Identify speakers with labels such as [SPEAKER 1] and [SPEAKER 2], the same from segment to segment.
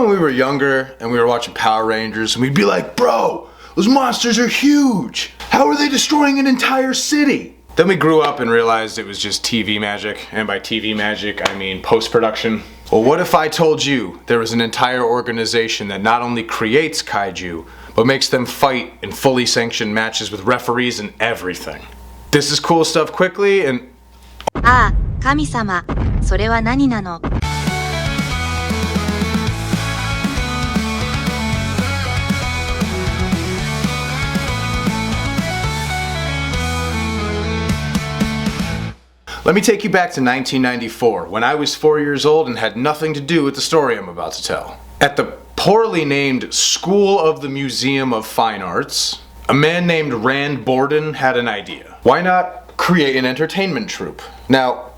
[SPEAKER 1] when we were younger and we were watching Power Rangers and we'd be like, bro, those monsters are huge. How are they destroying an entire city? Then we grew up and realized it was just TV magic, and by TV magic I mean post-production. Well, what if I told you there was an entire organization that not only creates kaiju, but makes them fight in fully sanctioned matches with referees and everything? This is cool stuff quickly and...
[SPEAKER 2] ああ、神様、それは何なの?
[SPEAKER 1] Let me take you back to 1994, when I was 4 years old and had nothing to do with the story I'm about to tell. At the poorly named School of the Museum of Fine Arts, a man named Rand Borden had an idea. Why not create an entertainment troupe? Now,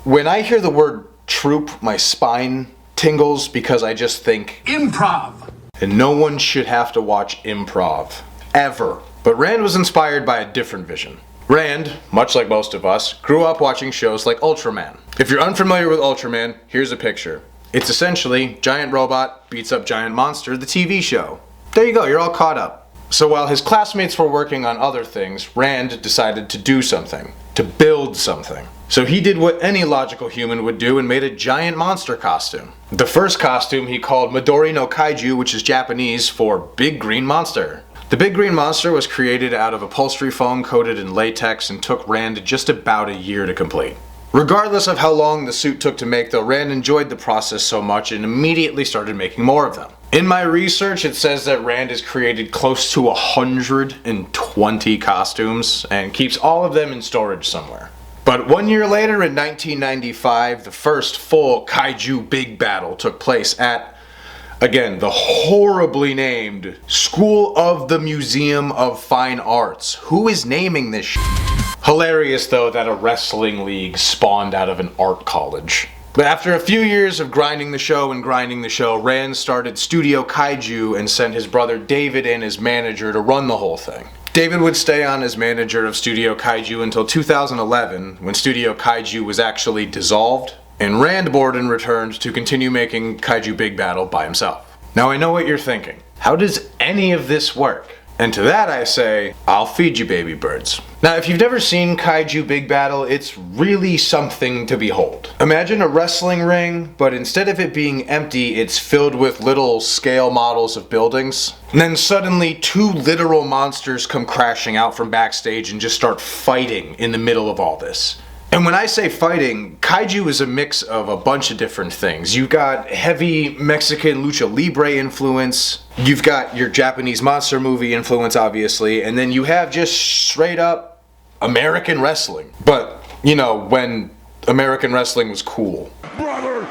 [SPEAKER 1] when I hear the word troupe, my spine tingles because I just think improv. And no one should have to watch improv. Ever. But Rand was inspired by a different vision. Rand, much like most of us, grew up watching shows like Ultraman. If you're unfamiliar with Ultraman, here's a picture. It's essentially giant robot beats up giant monster, the TV show. There you go, you're all caught up. So while his classmates were working on other things, Rand decided to do something, to build something. So he did what any logical human would do and made a giant monster costume. The first costume he called Midori no Kaiju, which is Japanese for Big Green Monster. The Big Green Monster was created out of upholstery foam coated in latex and took Rand just about a year to complete. Regardless of how long the suit took to make though, Rand enjoyed the process so much and immediately started making more of them. In my research it says that Rand has created close to 120 costumes and keeps all of them in storage somewhere. But 1 year later in 1995, the first full Kaiju Big Battel took place at, again, the horribly named School of the Museum of Fine Arts. Who is naming this shit? Hilarious though that a wrestling league spawned out of an art college. But after a few years of grinding the show, Rand started Studio Kaiju and sent his brother David in as manager to run the whole thing. David would stay on as manager of Studio Kaiju until 2011, when Studio Kaiju was actually dissolved, and Rand Borden returned to continue making Kaiju Big Battel by himself. Now I know what you're thinking. How does any of this work? And to that I say, I'll feed you baby birds. Now if you've never seen Kaiju Big Battel, it's really something to behold. Imagine a wrestling ring, but instead of it being empty, it's filled with little scale models of buildings. And then suddenly 2 literal monsters come crashing out from backstage and just start fighting in the middle of all this. And when I say fighting, kaiju is a mix of a bunch of different things. You've got heavy Mexican lucha libre influence, you've got your Japanese monster movie influence obviously, and then you have just straight up American wrestling. But, you know, when American wrestling was cool. Brother!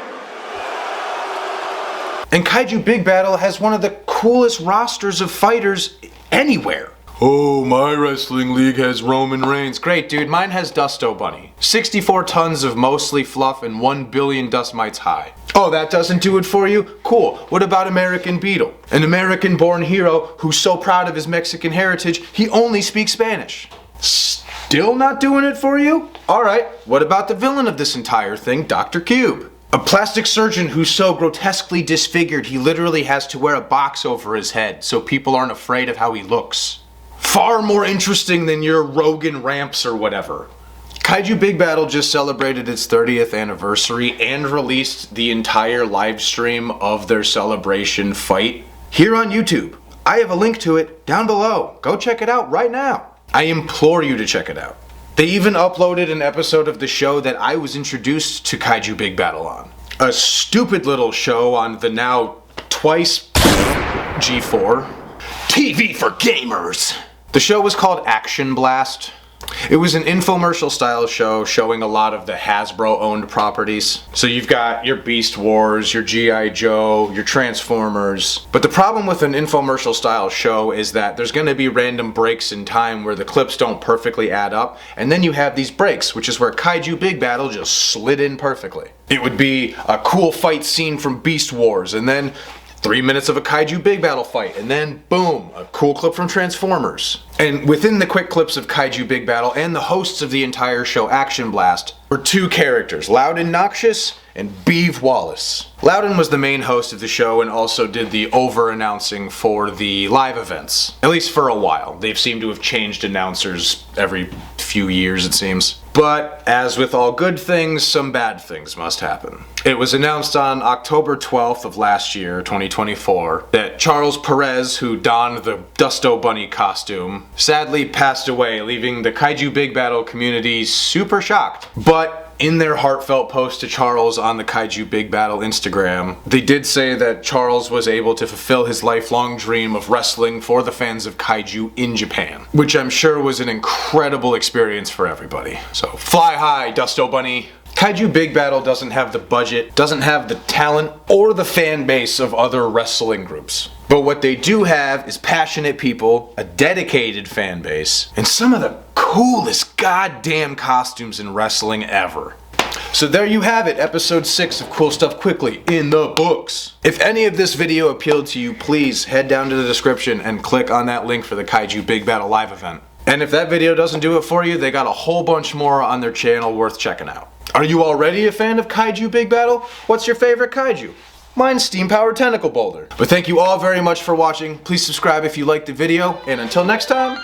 [SPEAKER 1] And Kaiju Big Battel has one of the coolest rosters of fighters anywhere. Oh, my wrestling league has Roman Reigns. Great, dude. Mine has Dusto Bunny. 64 tons of mostly fluff and 1 billion dust mites high. Oh, that doesn't do it for you? Cool. What about American Beetle? An American-born hero who's so proud of his Mexican heritage, he only speaks Spanish. Still not doing it for you? Alright, what about the villain of this entire thing, Dr. Cube? A plastic surgeon who's so grotesquely disfigured he literally has to wear a box over his head so people aren't afraid of how he looks. Far more interesting than your Rogan ramps or whatever. Kaiju Big Battel just celebrated its 30th anniversary and released the entire live stream of their celebration fight here on YouTube. I have a link to it down below. Go check it out right now. I implore you to check it out. They even uploaded an episode of the show that I was introduced to Kaiju Big Battel on. A stupid little show on the now twice G4. TV for gamers! The show was called Action Blast. It was an infomercial style show showing a lot of the Hasbro owned properties. So you've got your Beast Wars, your G.I. Joe, your Transformers. But the problem with an infomercial style show is that there's going to be random breaks in time where the clips don't perfectly add up, and then you have these breaks, which is where Kaiju Big Battel just slid in perfectly. It would be a cool fight scene from Beast Wars, and then 3 minutes of a Kaiju Big Battel fight, and then boom, a cool clip from Transformers. And within the quick clips of Kaiju Big Battel and the hosts of the entire show Action Blast were two characters, Loudon Noxious and Beeve Wallace. Loudon was the main host of the show and also did the over-announcing for the live events, at least for a while. They've seemed to have changed announcers every few years, it seems. But as with all good things, some bad things must happen. It was announced on October 12th of last year, 2024, that Charles Perez, who donned the Dusto Bunny costume, sadly passed away, leaving the Kaiju Big Battel community super shocked. But in their heartfelt post to Charles on the Kaiju Big Battel Instagram, they did say that Charles was able to fulfill his lifelong dream of wrestling for the fans of Kaiju in Japan, which I'm sure was an incredible experience for everybody. So fly high, Dusto Bunny. Kaiju Big Battel doesn't have the budget, doesn't have the talent, or the fan base of other wrestling groups. But what they do have is passionate people, a dedicated fan base, and some of the coolest goddamn costumes in wrestling ever. So there you have it, episode 6 of Cool Stuff Quickly in the books. If any of this video appealed to you, please head down to the description and click on that link for the Kaiju Big Battel live event. And if that video doesn't do it for you, they got a whole bunch more on their channel worth checking out. Are you already a fan of Kaiju Big Battel? What's your favorite kaiju? Mine's Steam Powered Tentacle Boulder. But thank you all very much for watching. Please subscribe if you liked the video, and until next time,